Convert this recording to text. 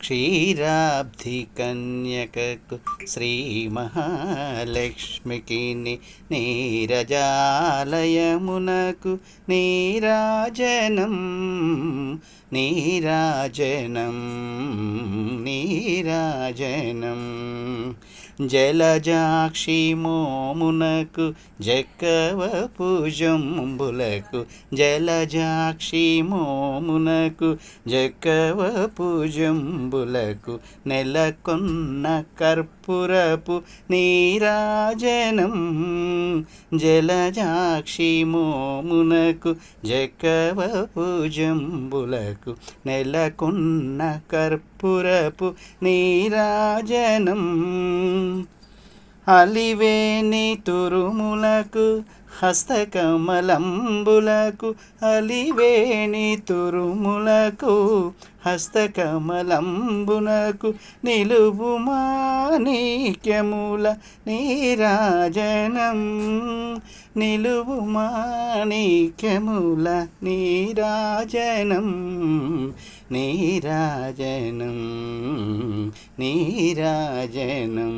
క్షీరాబ్ధి కన్యకకు శ్రీ మహాలక్ష్మికి నీరజాలయమునకు నీరాజనం నీరాజనం నీరాజనం జలజాక్షి మోమునకు జక్కవపు జంబులకు జలజాక్షి మోమునకు జక్కవపు జంబులకు నెలకొన్న కర్పూరపు నీరాజనం జలజాక్షి మోమునకు జక్కవపు జంబులకు నెలకొన్న కర్పూరపు నీరాజనం అలివేణి తురుములకు హస్తకమలంబులకు అలివేణి తురుములకు హస్తకమలంబునకు నిలువు మాణిక్యముల నీరాజనం నిలువు మాణిక్యముల నీరాజనం నీరాజనం నీరాజనం